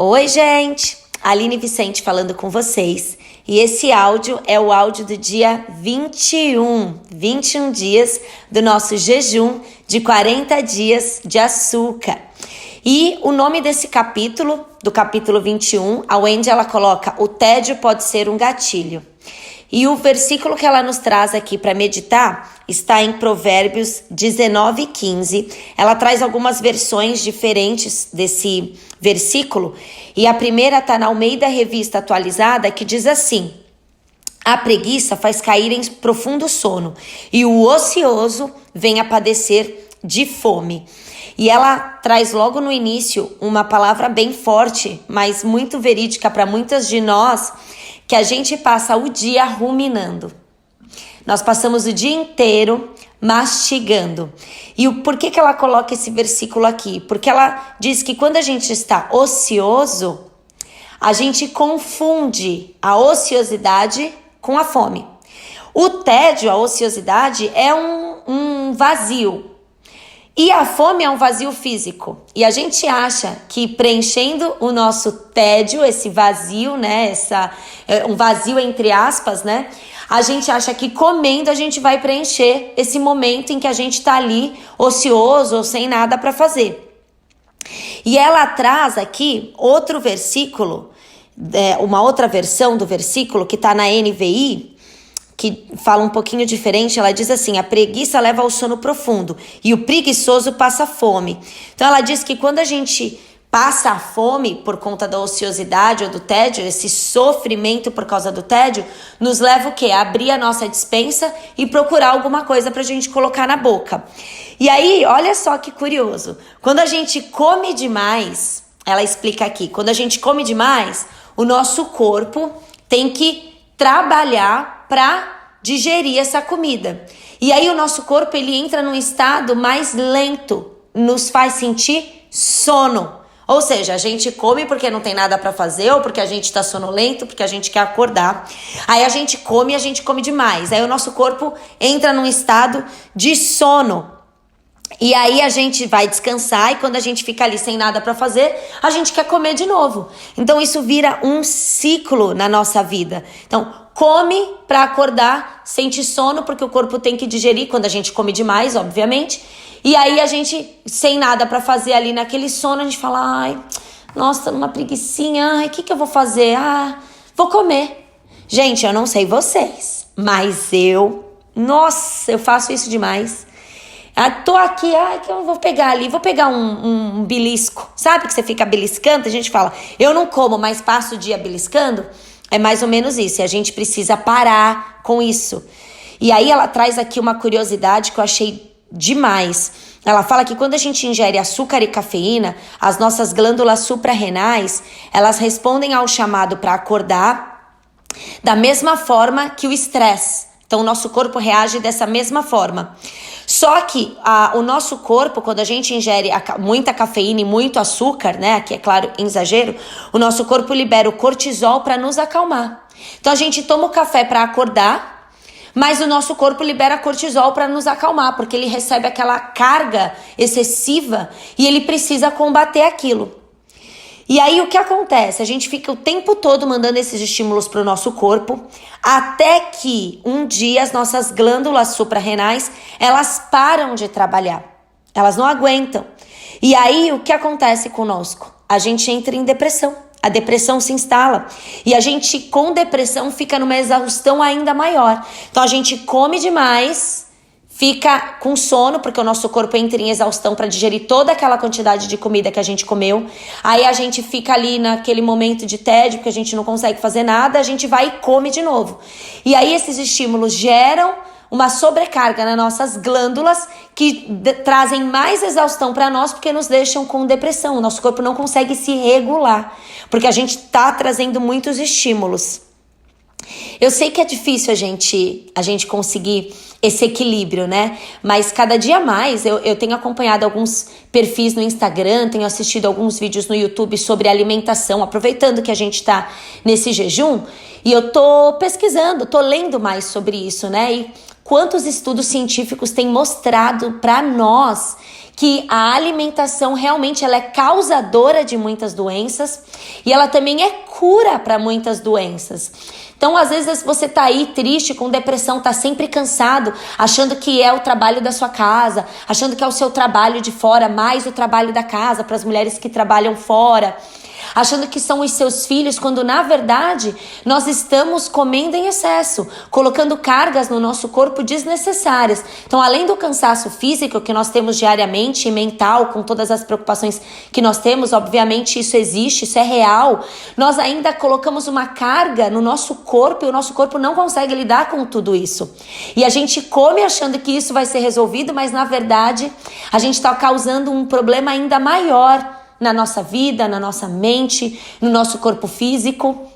Oi, gente! Aline Vicente falando com vocês. E esse áudio é o áudio do dia 21 dias do nosso jejum de 40 dias de açúcar. E o nome desse capítulo, do capítulo 21, a Wendy ela coloca: o tédio pode ser um gatilho. E o versículo que ela nos traz aqui para meditar está em Provérbios 19:15. Ela traz algumas versões diferentes desse versículo. E a primeira está na Almeida Revista Atualizada, que diz assim: a preguiça faz cair em profundo sono, e o ocioso vem a padecer de fome. E ela traz logo no início uma palavra bem forte, mas muito verídica para muitas de nós, que a gente passa o dia ruminando. Nós passamos o dia inteiro mastigando. E por que ela coloca esse versículo aqui? Porque ela diz que quando a gente está ocioso, a gente confunde a ociosidade com a fome. O tédio, a ociosidade, é um vazio. E a fome é um vazio físico. E a gente acha que preenchendo o nosso tédio, esse vazio, né? Um vazio entre aspas, né? A gente acha que comendo a gente vai preencher esse momento em que a gente tá ali ocioso ou sem nada para fazer. E ela traz aqui outro versículo, uma outra versão do versículo que tá na NVI, que fala um pouquinho diferente. Ela diz assim: a preguiça leva ao sono profundo e o preguiçoso passa fome. Então ela diz que quando a gente passa a fome por conta da ociosidade ou do tédio, esse sofrimento por causa do tédio, nos leva o quê? A abrir a nossa despensa e procurar alguma coisa pra gente colocar na boca. E aí, olha só que curioso, quando a gente come demais, ela explica aqui, quando a gente come demais, o nosso corpo tem que trabalhar para digerir essa comida. E aí o nosso corpo ele entra num estado mais lento, nos faz sentir sono. Ou seja, a gente come porque não tem nada para fazer, ou porque a gente tá sonolento, porque a gente quer acordar. Aí a gente come demais. Aí o nosso corpo entra num estado de sono. E aí a gente vai descansar, e quando a gente fica ali sem nada para fazer, a gente quer comer de novo. Então isso vira um ciclo na nossa vida. Então, come para acordar, sente sono porque o corpo tem que digerir quando a gente come demais, obviamente. E aí a gente, sem nada para fazer ali naquele sono, a gente fala: ai, nossa, tô numa preguicinha, ai, o que eu vou fazer? Ah, vou comer. Gente, eu não sei vocês, mas nossa, eu faço isso demais. Tô aqui, que eu vou pegar ali, vou pegar um belisco. Sabe que você fica beliscando? A gente fala: eu não como, mas passo o dia beliscando. É mais ou menos isso, e a gente precisa parar com isso. E aí ela traz aqui uma curiosidade que eu achei demais. Ela fala que quando a gente ingere açúcar e cafeína, as nossas glândulas suprarrenais, elas respondem ao chamado para acordar da mesma forma que o estresse. Então o nosso corpo reage dessa mesma forma. Só que o nosso corpo, quando a gente ingere muita cafeína e muito açúcar, né, aqui é claro, em exagero, o nosso corpo libera o cortisol para nos acalmar. Então a gente toma o café para acordar, mas o nosso corpo libera cortisol para nos acalmar, porque ele recebe aquela carga excessiva e ele precisa combater aquilo. E aí o que acontece? A gente fica o tempo todo mandando esses estímulos para o nosso corpo, até que um dia as nossas glândulas suprarrenais, elas param de trabalhar. Elas não aguentam. E aí o que acontece conosco? A gente entra em depressão. A depressão se instala. E a gente com depressão fica numa exaustão ainda maior. Então a gente come demais, fica com sono, porque o nosso corpo entra em exaustão para digerir toda aquela quantidade de comida que a gente comeu. Aí a gente fica ali naquele momento de tédio, porque a gente não consegue fazer nada, a gente vai e come de novo. E aí esses estímulos geram uma sobrecarga nas nossas glândulas que trazem mais exaustão para nós, porque nos deixam com depressão. O nosso corpo não consegue se regular, porque a gente tá trazendo muitos estímulos. Eu sei que é difícil a gente conseguir esse equilíbrio, né? Mas cada dia mais eu tenho acompanhado alguns perfis no Instagram, tenho assistido alguns vídeos no YouTube sobre alimentação, aproveitando que a gente tá nesse jejum, e eu tô pesquisando, tô lendo mais sobre isso, né? E quantos estudos científicos têm mostrado para nós que a alimentação realmente ela é causadora de muitas doenças e ela também é cura para muitas doenças. Então, às vezes você tá aí triste, com depressão, tá sempre cansado, achando que é o trabalho da sua casa, achando que é o seu trabalho de fora, mais o trabalho da casa, para as mulheres que trabalham fora, achando que são os seus filhos, quando na verdade nós estamos comendo em excesso, colocando cargas no nosso corpo desnecessárias. Então, além do cansaço físico que nós temos diariamente e mental, com todas as preocupações que nós temos, obviamente isso existe, isso é real, nós ainda colocamos uma carga no nosso corpo e o nosso corpo não consegue lidar com tudo isso. E a gente come achando que isso vai ser resolvido, mas na verdade a gente está causando um problema ainda maior na nossa vida, na nossa mente, no nosso corpo físico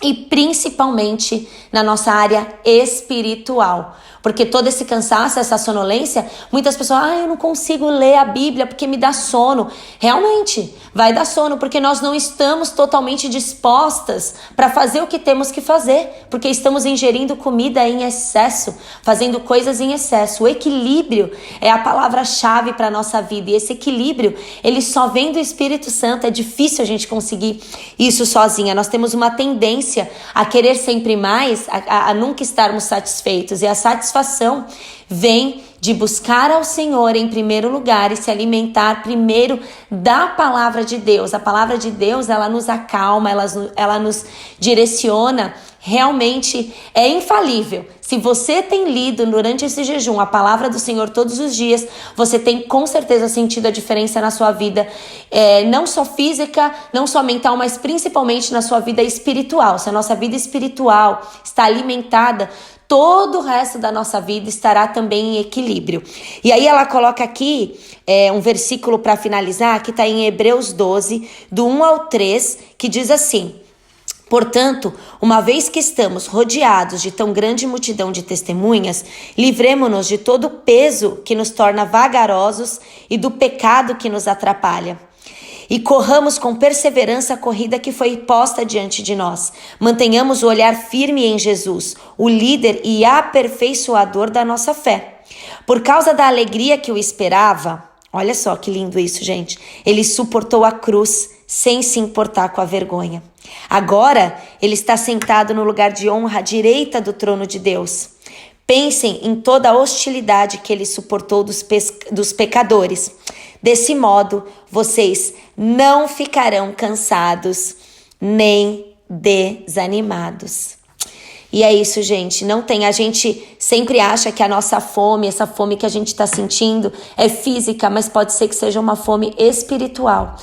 e principalmente na nossa área espiritual. Porque todo esse cansaço, essa sonolência, muitas pessoas, eu não consigo ler a Bíblia porque me dá sono. Realmente, vai dar sono porque nós não estamos totalmente dispostas para fazer o que temos que fazer, porque estamos ingerindo comida em excesso, fazendo coisas em excesso. O equilíbrio é a palavra-chave para a nossa vida, e esse equilíbrio, ele só vem do Espírito Santo. É difícil a gente conseguir isso sozinha. Nós temos uma tendência a querer sempre mais, a nunca estarmos satisfeitos, e a satisfação vem de buscar ao Senhor em primeiro lugar e se alimentar primeiro da palavra de Deus. A palavra de Deus, ela nos acalma, ela nos direciona. Realmente é infalível. Se você tem lido durante esse jejum a palavra do Senhor todos os dias, você tem com certeza sentido a diferença na sua vida, não só física, não só mental, mas principalmente na sua vida espiritual. Se a nossa vida espiritual está alimentada, todo o resto da nossa vida estará também em equilíbrio. E aí ela coloca aqui um versículo para finalizar, que está em Hebreus 12, do 1 ao 3, que diz assim: portanto, uma vez que estamos rodeados de tão grande multidão de testemunhas, livremo-nos de todo o peso que nos torna vagarosos e do pecado que nos atrapalha. E corramos com perseverança a corrida que foi posta diante de nós. Mantenhamos o olhar firme em Jesus, o líder e aperfeiçoador da nossa fé. Por causa da alegria que o esperava, olha só que lindo isso, gente, ele suportou a cruz sem se importar com a vergonha. Agora, ele está sentado no lugar de honra à direita do trono de Deus. Pensem em toda a hostilidade que ele suportou dos pecadores. Desse modo, vocês não ficarão cansados nem desanimados. E é isso, gente. A gente sempre acha que a nossa fome, essa fome que a gente está sentindo é física, mas pode ser que seja uma fome espiritual.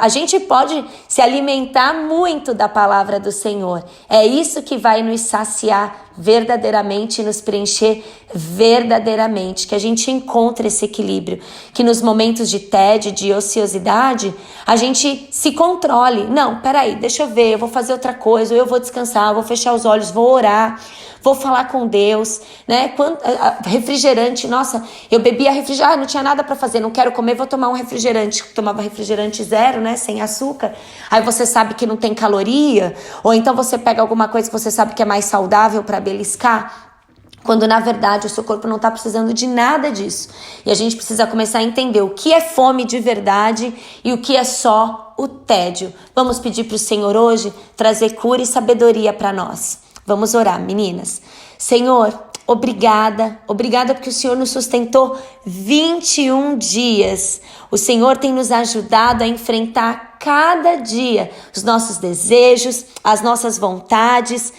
A gente pode se alimentar muito da palavra do Senhor. É isso que vai nos saciar verdadeiramente, nos preencher verdadeiramente, que a gente encontre esse equilíbrio, que nos momentos de tédio, de ociosidade, a gente se controle. Não, peraí, deixa eu ver, eu vou fazer outra coisa, eu vou descansar, eu vou fechar os olhos, vou orar, vou falar com Deus, né? Refrigerante, nossa, eu bebia refrigerante, não tinha nada para fazer, não quero comer, vou tomar um refrigerante. Tomava refrigerante zero, né? Sem açúcar. Aí você sabe que não tem caloria, ou então você pega alguma coisa que você sabe que é mais saudável para beliscar, quando na verdade o seu corpo não está precisando de nada disso. E a gente precisa começar a entender o que é fome de verdade e o que é só o tédio. Vamos pedir para o Senhor hoje trazer cura e sabedoria para nós. Vamos orar, meninas. Senhor, obrigada porque o Senhor nos sustentou 21 dias. O Senhor tem nos ajudado a enfrentar cada dia os nossos desejos, as nossas vontades.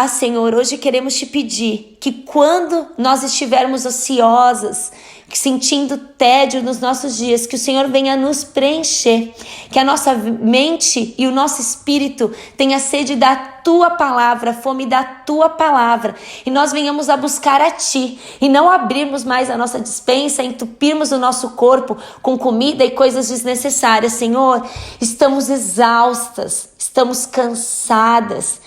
Senhor, hoje queremos te pedir que quando nós estivermos ociosas, sentindo tédio nos nossos dias, que o Senhor venha nos preencher, que a nossa mente e o nosso espírito tenha sede da tua palavra, fome da tua palavra, e nós venhamos a buscar a ti, e não abrirmos mais a nossa despensa, entupirmos o nosso corpo com comida e coisas desnecessárias. Senhor, estamos exaustas, estamos cansadas,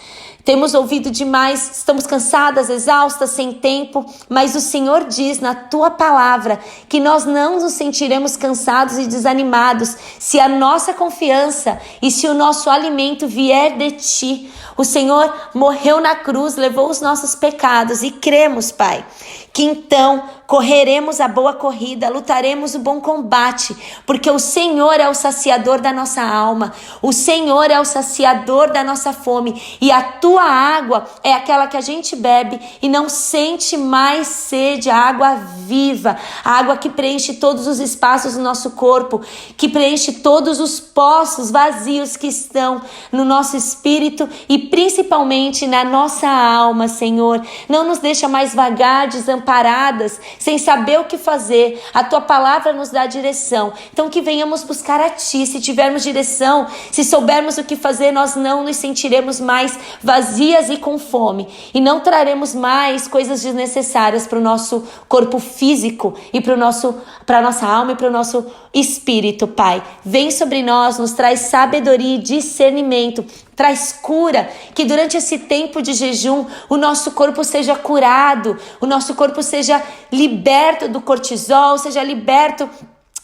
temos ouvido demais, estamos cansadas, exaustas, sem tempo, mas o Senhor diz na tua palavra que nós não nos sentiremos cansados e desanimados se a nossa confiança e se o nosso alimento vier de ti. O Senhor morreu na cruz, levou os nossos pecados e cremos, Pai, que então correremos a boa corrida, lutaremos o bom combate, porque o Senhor é o saciador da nossa alma, o Senhor é o saciador da nossa fome, e a tua água é aquela que a gente bebe e não sente mais sede, a água viva, a água que preenche todos os espaços do nosso corpo, que preenche todos os poços vazios que estão no nosso espírito e principalmente na nossa alma, Senhor. Não nos deixa mais vagar, desamparadas, sem saber o que fazer. A tua palavra nos dá direção. Então que venhamos buscar a ti. Se tivermos direção, se soubermos o que fazer, nós não nos sentiremos mais vazias e com fome. E não traremos mais coisas desnecessárias para o nosso corpo físico e para a nossa alma e para o nosso espírito, Pai. Vem sobre nós, nos traz sabedoria e discernimento. Traz cura, que durante esse tempo de jejum o nosso corpo seja curado, o nosso corpo seja liberto do cortisol, seja liberto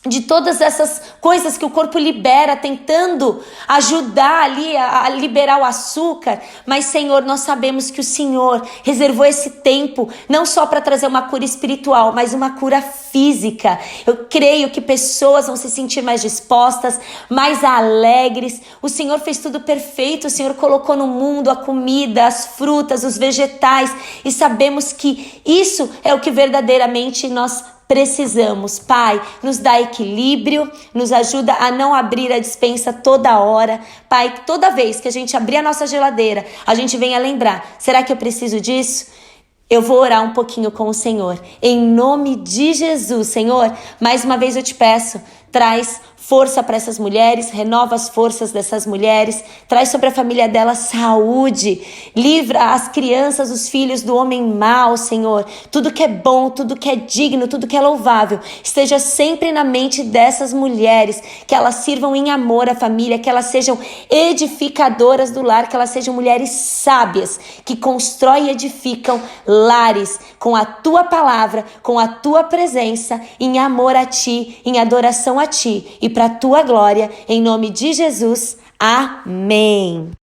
de todas essas coisas que o corpo libera, tentando ajudar ali a liberar o açúcar. Mas, Senhor, nós sabemos que o Senhor reservou esse tempo não só para trazer uma cura espiritual, mas uma cura física. Eu creio que pessoas vão se sentir mais dispostas, mais alegres. O Senhor fez tudo perfeito, o Senhor colocou no mundo a comida, as frutas, os vegetais, e sabemos que isso é o que verdadeiramente nós precisamos. Pai, nos dá equilíbrio, nos ajuda a não abrir a despensa toda hora. Pai, toda vez que a gente abrir a nossa geladeira, a gente venha lembrar, será que eu preciso disso? Eu vou orar um pouquinho com o Senhor. Em nome de Jesus, Senhor, mais uma vez eu te peço, traz força para essas mulheres, renova as forças dessas mulheres, traz sobre a família delas saúde, livra as crianças, os filhos do homem mau, Senhor. Tudo que é bom, tudo que é digno, tudo que é louvável, esteja sempre na mente dessas mulheres, que elas sirvam em amor à família, que elas sejam edificadoras do lar, que elas sejam mulheres sábias, que constroem e edificam lares com a tua palavra, com a tua presença, em amor a ti, em adoração a ti e para a tua glória, em nome de Jesus. Amém.